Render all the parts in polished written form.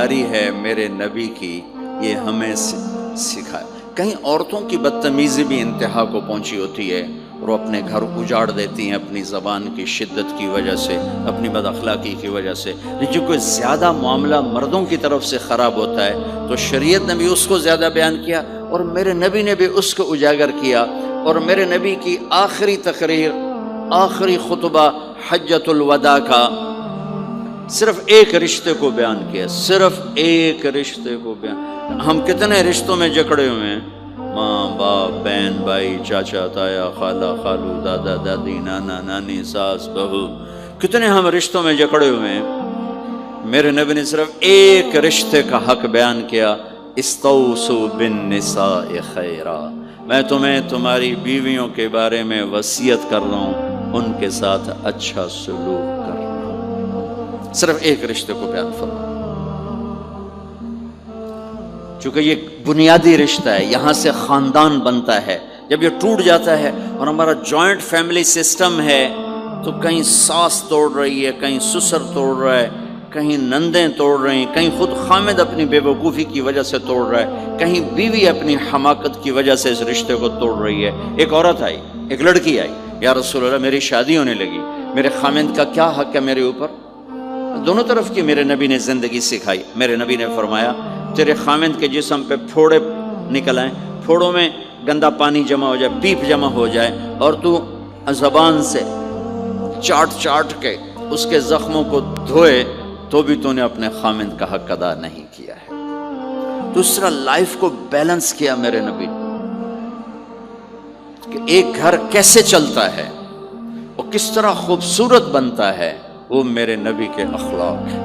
تابعداری ہے میرے نبی کی، یہ ہمیں سکھائے۔ کہیں عورتوں کی بدتمیزی بھی انتہا کو پہنچی ہوتی ہے اور وہ اپنے گھر اجاڑ دیتی ہیں اپنی زبان کی شدت کی وجہ سے، اپنی بد اخلاقی کی وجہ سے۔ لیکن کوئی زیادہ معاملہ مردوں کی طرف سے خراب ہوتا ہے تو شریعت نے بھی اس کو زیادہ بیان کیا اور میرے نبی نے بھی اس کو اجاگر کیا، اور میرے نبی کی آخری تقریر، آخری خطبہ حجۃ الوداع کا صرف ایک رشتے کو بیان کیا، صرف ایک رشتے کو بیان۔ ہم کتنے رشتوں میں جکڑے ہوئے ہیں، ماں باپ، بہن بھائی، چاچا تایا، خالہ خالو، دادا دادی، نانا نانی، ساس بہو، کتنے ہم رشتوں میں جکڑے ہوئے ہیں۔ میرے نبی نے صرف ایک رشتے کا حق بیان کیا، استوصوا بالنساء خیرا، میں تمہیں تمہاری بیویوں کے بارے میں وصیت کر رہا ہوں، ان کے ساتھ اچھا سلوک کر رہا ہوں۔ صرف ایک رشتے کو بیان فرمایا، چونکہ یہ بنیادی رشتہ ہے، یہاں سے خاندان بنتا ہے۔ جب یہ ٹوٹ جاتا ہے اور ہمارا جوائنٹ فیملی سسٹم ہے تو کہیں ساس توڑ رہی ہے، کہیں سسر توڑ رہا ہے، کہیں نندیں توڑ رہی ہیں، کہیں خود خامد اپنی بے وقوفی کی وجہ سے توڑ رہا ہے، کہیں بیوی اپنی حماقت کی وجہ سے اس رشتے کو توڑ رہی ہے۔ ایک عورت آئی، ایک لڑکی آئی، یا رسول اللہ میری شادی ہونے لگی، میرے خامد کا کیا حق ہے میرے اوپر؟ دونوں طرف کی میرے نبی نے زندگی سکھائی۔ میرے نبی نے فرمایا تیرے خامد کے جسم پہ پھوڑے نکل آئیں، پھوڑوں میں گندا پانی جمع ہو جائے، پیپ جمع ہو جائے، اور تو زبان سے چاٹ چاٹ کے اس کے زخموں کو دھوئے، تو بھی تو نے اپنے خامد کا حق ادا نہیں کیا ہے۔ دوسرا، لائف کو بیلنس کیا میرے نبی نے کہ ایک گھر کیسے چلتا ہے اور کس طرح خوبصورت بنتا ہے، وہ میرے نبی کے اخلاق ہیں۔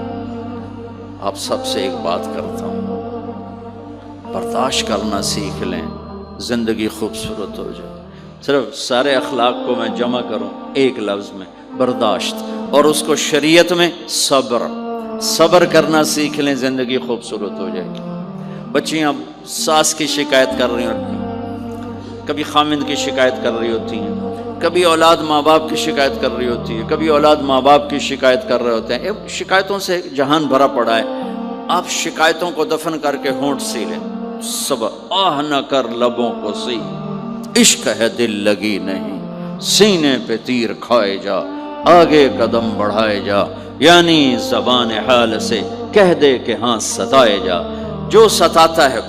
آپ سب سے ایک بات کرتا ہوں، برداشت کرنا سیکھ لیں، زندگی خوبصورت ہو جائے۔ صرف سارے اخلاق کو میں جمع کروں ایک لفظ میں، برداشت، اور اس کو شریعت میں صبر۔ صبر کرنا سیکھ لیں، زندگی خوبصورت ہو جائے گی۔ بچیاں ساس کی شکایت کر رہی ہوتی ہیں، کبھی خامند کی شکایت کر رہی ہوتی ہیں، کبھی اولاد ماں باپ کی شکایت کر رہی ہوتی ہے، کبھی اولاد ماں باپ کی شکایت کر رہے ہوتے ہیں۔ شکایتوں سے جہان بھرا پڑا ہے۔ آپ شکایتوں کو دفن کر کے ہونٹ سی لیں، صبر، آہ نہ کر لبوں کو سی، عشق ہے دل لگی نہیں، سینے پہ تیر کھائے جا، آگے قدم بڑھائے جا، یعنی زبان حال سے کہہ دے کہ ہاں ستائے جا، جو ستاتا ہے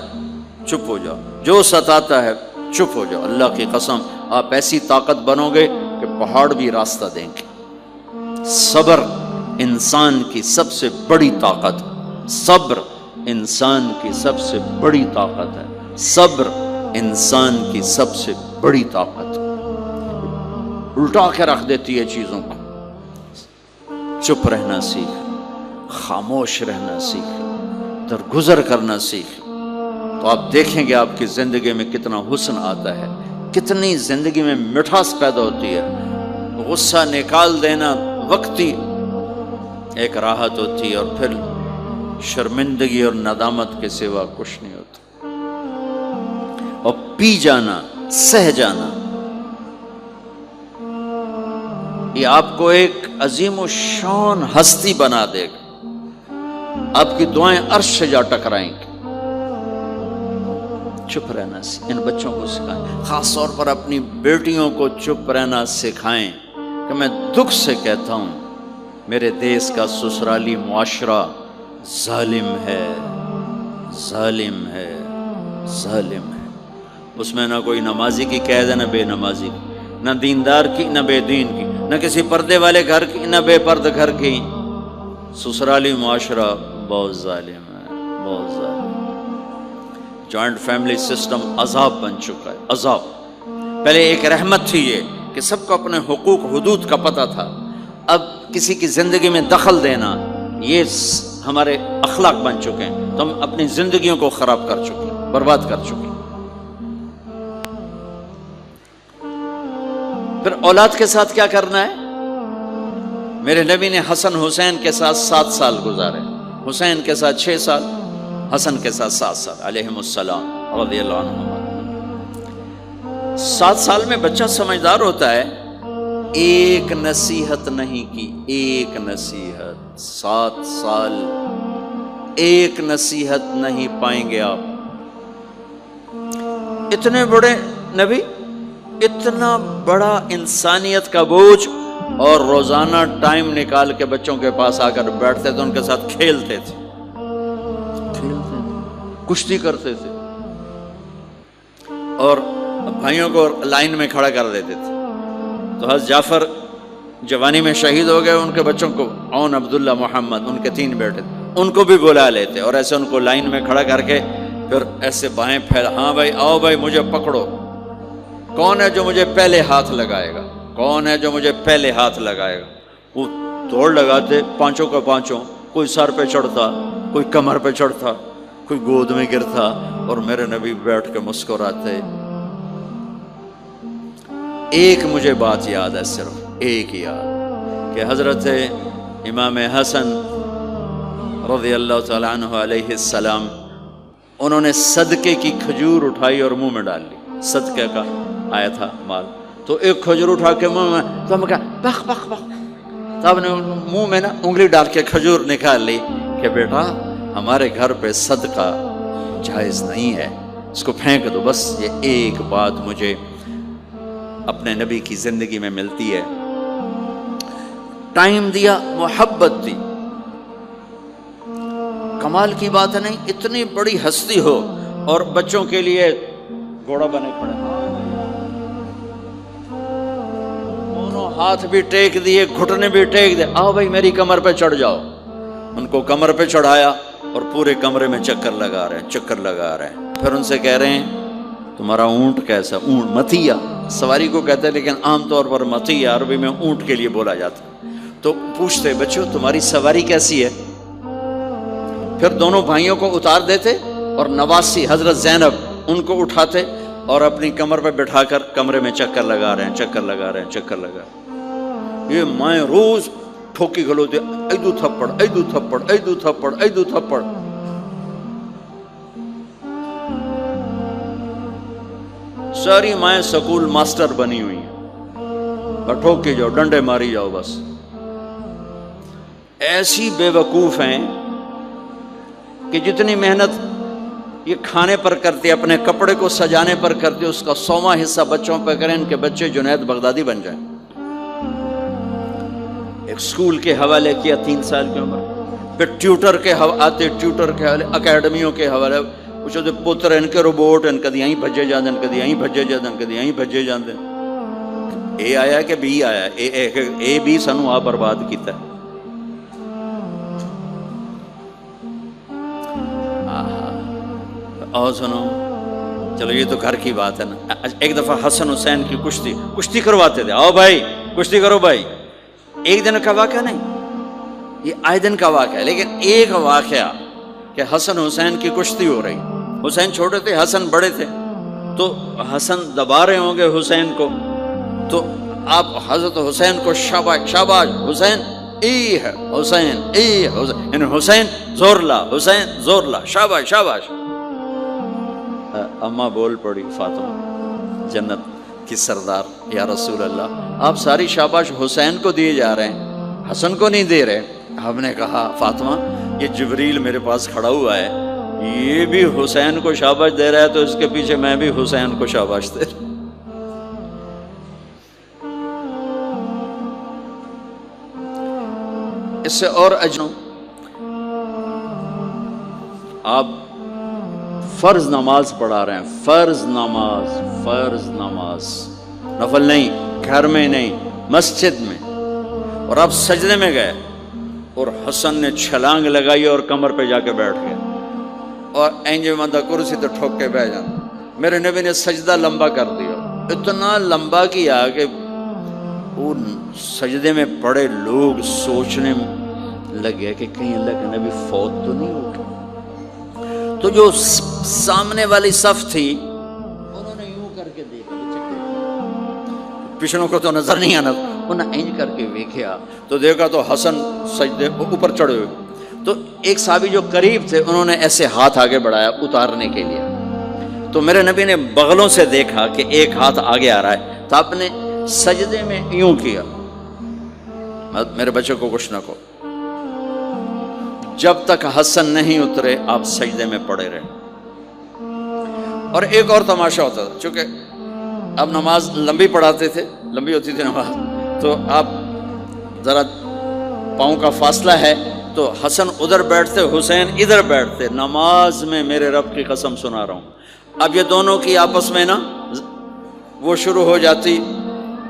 چپ ہو جا، جو ستاتا ہے چپ ہو جاؤ۔ اللہ کی قسم آپ ایسی طاقت بنو گے کہ پہاڑ بھی راستہ دیں گے۔ صبر انسان کی سب سے بڑی طاقت، صبر انسان کی سب سے بڑی طاقت ہے، صبر انسان کی سب سے بڑی طاقت، الٹا کے رکھ دیتی ہے چیزوں کو۔ چپ رہنا سیکھ، خاموش رہنا سیکھ، درگزر کرنا سیکھ، تو آپ دیکھیں گے آپ کی زندگی میں کتنا حسن آتا ہے، کتنی زندگی میں مٹھاس پیدا ہوتی ہے۔ غصہ نکال دینا وقتی ایک راحت ہوتی ہے، اور پھر شرمندگی اور ندامت کے سوا کچھ نہیں ہوتا۔ اور پی جانا، سہ جانا، یہ آپ کو ایک عظیم و شان ہستی بنا دے گا۔ آپ کی دعائیں عرش سے جا ٹکرائیں گی۔ چپ رہنا ان بچوں کو سکھائیں، خاص طور پر اپنی بیٹیوں کو چپ رہنا سکھائیں کہ میں دکھ سے کہتا ہوں میرے دیس کا سسرالی معاشرہ ظالم ہے، ظالم ہے، ظالم ہے۔ اس میں نہ کوئی نمازی کی قید ہے، نہ بے نمازی کی، نہ دیندار کی، نہ بے دین کی، نہ کسی پردے والے گھر کی، نہ بے پرد گھر کی۔ سسرالی معاشرہ بہت ظالم ہے، بہت ظالم۔ جوائنٹ فیملی سسٹم عذاب بن چکا ہے، عذاب۔ پہلے ایک رحمت تھی یہ کہ سب کو اپنے حقوق حدود کا پتہ تھا، اب کسی کی زندگی میں دخل دینا یہ ہمارے اخلاق بن چکے ہیں، تو ہم اپنی زندگیوں کو خراب کر چکے ہیں، برباد کر چکے ہیں۔ پھر اولاد کے ساتھ کیا کرنا ہے؟ میرے نبی نے حسن حسین کے ساتھ 7 سال گزارے، حسین کے ساتھ 6 سال، حسن کے ساتھ 7 سال علیہم السلام رضی اللہ عنہ۔ 7 سال میں بچہ سمجھدار ہوتا ہے، ایک نصیحت نہیں کی، ایک نصیحت 7 سال ایک نصیحت نہیں پائیں گے آپ. اتنے بڑے نبی، اتنا بڑا انسانیت کا بوجھ، اور روزانہ ٹائم نکال کے بچوں کے پاس آ کر بیٹھتے تھے، ان کے ساتھ کھیلتے تھے، کشتی کرتے تھے، اور بھائیوں کو لائن میں کھڑا کر دیتے تھے. تو حضرت جعفر جوانی میں شہید ہو گئے، ان کے بچوں کو، عون، عبداللہ، محمد، ان کے 3 بیٹے، ان کو بھی بلا لیتے اور ایسے ان کو لائن میں کھڑا کر کے پھر ایسے بائیں پھیلا، ہاں بھائی آؤ بھائی مجھے پکڑو، کون ہے جو مجھے پہلے ہاتھ لگائے گا، کون ہے جو مجھے پہلے ہاتھ لگائے گا. وہ دوڑ لگاتے، پانچوں کا پانچوں، کوئی سر پہ چڑھتا، کوئی کمر پہ چڑھتا، کوئی گود میں گرتا، اور میرے نبی بیٹھ کے مسکراتے. ایک مجھے بات یاد ہے، صرف ایک ہی یاد، کہ حضرت امام حسن رضی اللہ تعالیٰ عنہ علیہ السلام، انہوں نے صدقے کی کھجور اٹھائی اور منہ میں ڈال لی. صدقے کا آیا تھا مال، تو ایک کھجور اٹھا کے منہ میں، تو ہم کہا بخ بخ بخ، تو آپ نے منہ میں نا انگلی ڈال کے کھجور نکال لی کہ بیٹا ہمارے گھر پہ صدقہ جائز نہیں ہے، اس کو پھینک دو. بس یہ ایک بات مجھے اپنے نبی کی زندگی میں ملتی ہے. ٹائم دیا، محبت دی. کمال کی بات ہے نہیں، اتنی بڑی ہستی ہو اور بچوں کے لیے گھوڑا بنے پڑے، دونوں ہاتھ بھی ٹیک دیے، گھٹنے بھی ٹیک دیے، آؤ بھائی میری کمر پہ چڑھ جاؤ. ان کو کمر پہ چڑھایا اور پورے کمرے میں چکر لگا رہے ہیں، چکر لگا رہے ہیں. پھر ان سے کہہ رہے ہیں تمہارا اونٹ کیسا؟ اونٹ متیا سواری کو کہتے ہیں، لیکن عام طور پر متیا عربی میں اونٹ کے لیے بولا جاتا. تو پوچھتے بچوں تمہاری سواری کیسی ہے؟ پھر دونوں بھائیوں کو اتار دیتے اور نواسی حضرت زینب ان کو اٹھاتے اور اپنی کمر پہ بٹھا کر کمرے میں چکر لگا رہے ہیں، چکر لگا رہے ہیں، چکر لگا رہے ہیں. یہ مائیں روز ٹھوکی کھلوتے، ایدو تھپڑ، ایدو تھپڑ، ایدو تھپڑ، ایدو تھپڑ. ساری مائیں سکول ماسٹر بنی ہوئی ہیں، ٹھوک کے جاؤ، ڈنڈے ماری جاؤ. بس ایسی بے وقوف ہیں کہ جتنی محنت یہ کھانے پر کرتے، اپنے کپڑے کو سجانے پر کرتے، اس کا 100واں حصہ بچوں پہ کریں، ان کے بچے جنید بغدادی بن جائیں. ایک سکول کے حوالے کیا 3 سال کی عمر، پھر ٹیوٹر کے آتے، ٹیوٹر کے حوالے، اکیڈمیوں کے حوالے پوچھو تو پتر ان کے روبوٹ ان کدی یہیں بھجے جاندے، کدی یہیں بھجے جاندے، کدی یہیں بھجے جاندے. اے آیا کہ بی آیا؟ اے بی سانو آ برباد کیتا ہے. اور سنو، چلو یہ تو گھر کی بات ہے نا. ایک دفعہ حسن حسین کی کشتی کرواتے تھے، آؤ بھائی کشتی کرو بھائی. ایک دن کا واقعہ نہیں، یہ آئے دن کا واقعہ ہے. لیکن ایک واقعہ کہ حسن حسین کی کشتی ہو رہی، حسین چھوٹے تھے، حسن بڑے تھے، تو حسن دبا رہے ہوں گے حسین کو، تو آپ حضرت حسین کو شاباش شاباش حسین، ای ہے حسین، ای حسین، یعنی حسین زور لا، حسین زور لا، شاباش شاباش. اماں بول پڑی فاطمہ جنت کی سردار، یا رسول اللہ آپ ساری شاباش حسین کو دیے جا رہے ہیں، حسن کو نہیں دے رہے. ہم نے کہا فاطمہ یہ جبریل میرے پاس کھڑا ہوا ہے، یہ بھی حسین کو شاباش دے رہا ہے، تو اس کے پیچھے میں بھی حسین کو شاباش دے رہا ہوں. اس سے اور اجنو، آپ فرض نماز پڑھا رہے ہیں، فرض نماز، فرض نماز، نفل نہیں، گھر میں نہیں، مسجد میں، اور آپ سجدے میں گئے اور حسن نے چھلانگ لگائی اور کمر پہ جا کے بیٹھ گئے، اور اینجے مندہ کرسی تو ٹھوک کے بیٹھ جانا. میرے نبی نے سجدہ لمبا کر دیا، اتنا لمبا کیا کہ وہ سجدے میں پڑے لوگ سوچنے لگے کہ کہیں اللہ کے نبی فوت تو نہیں ہو گئے. تو جو سامنے والی صف تھی انہوں نے یوں کر کے دیکھا، پچھلوں کو تو نظر نہیں آنا، انہوں نے اینج کر کے دیکھا تو دیکھا تو حسن سجدے اوپر چڑھے ہوئے. تو ایک صحابی جو قریب تھے انہوں نے ایسے ہاتھ آگے بڑھایا اتارنے کے لیے، تو میرے نبی نے بغلوں سے دیکھا کہ ایک ہاتھ آگے آ رہا ہے، تو آپ نے سجدے میں یوں کیا، میرے بچے کو کچھ نہ کو، جب تک حسن نہیں اترے آپ سجدے میں پڑے رہے. اور ایک اور تماشا ہوتا تھا، چونکہ اب نماز لمبی پڑھاتے تھے، لمبی ہوتی تھی نماز، تو آپ ذرا پاؤں کا فاصلہ ہے تو حسن ادھر بیٹھتے، حسین ادھر بیٹھتے. نماز میں میرے رب کی قسم سنا رہا ہوں، اب یہ دونوں کی آپس میں نا وہ شروع ہو جاتی،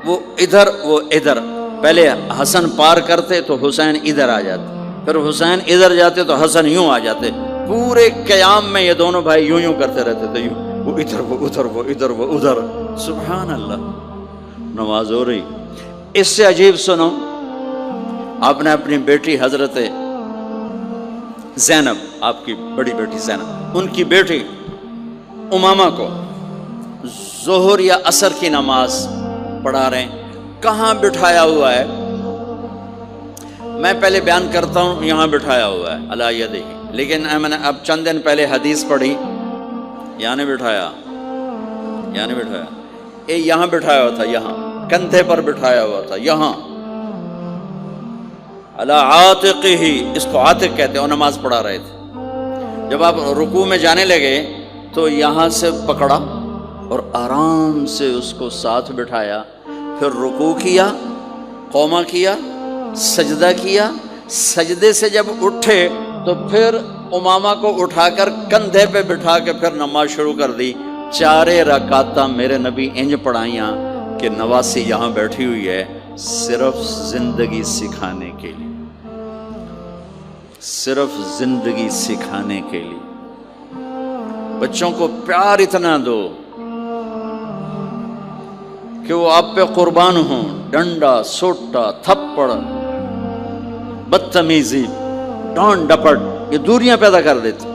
وہ ادھر وہ ادھر. پہلے حسن پار کرتے تو حسین ادھر آ جاتے، پھر حسین ادھر جاتے تو حسن یوں آ جاتے. پورے قیام میں یہ دونوں بھائی یوں یوں کرتے رہتے تھے، یوں، وہ ادھر وہ ادھر، وہ ادھر وہ ادھر. سبحان اللہ، نماز ہو رہی. اس سے عجیب سنو، آپ نے اپنی بیٹی حضرت زینب، آپ کی بڑی بیٹی زینب، ان کی بیٹی امامہ کو ظہر یا عصر کی نماز پڑھا رہے ہیں. کہاں بٹھایا ہوا ہے؟ میں پہلے بیان کرتا ہوں، یہاں بٹھایا ہوا ہے علی یدہ، لیکن میں نے اب چند دن پہلے حدیث پڑھی، یہاں نہیں بٹھایا، یہاں نہیں بٹھایا، یہاں بٹھایا ہوا تھا، یہاں کندھے پر بٹھایا ہوا تھا، یہاں علی عاتقہ، اس کو عاتق کہتے ہیں. اور نماز پڑھا رہے تھے. جب آپ رکوع میں جانے لگے تو یہاں سے پکڑا اور آرام سے اس کو ساتھ بٹھایا، پھر رکوع کیا، قومہ کیا، سجدہ کیا. سجدے سے جب اٹھے تو پھر امامہ کو اٹھا کر کندھے پہ بٹھا کے پھر نماز شروع کر دی. 4 رکعتاں میرے نبی انج پڑھائیاں کہ نواسی یہاں بیٹھی ہوئی ہے صرف زندگی سکھانے کے لیے، صرف زندگی سکھانے کے لیے. بچوں کو پیار اتنا دو کہ وہ آپ پہ قربان ہوں. ڈنڈا، سوٹا، تھپڑ، بدتمیزی، ڈانٹ ڈپٹ، یہ دوریاں پیدا کر دیتی.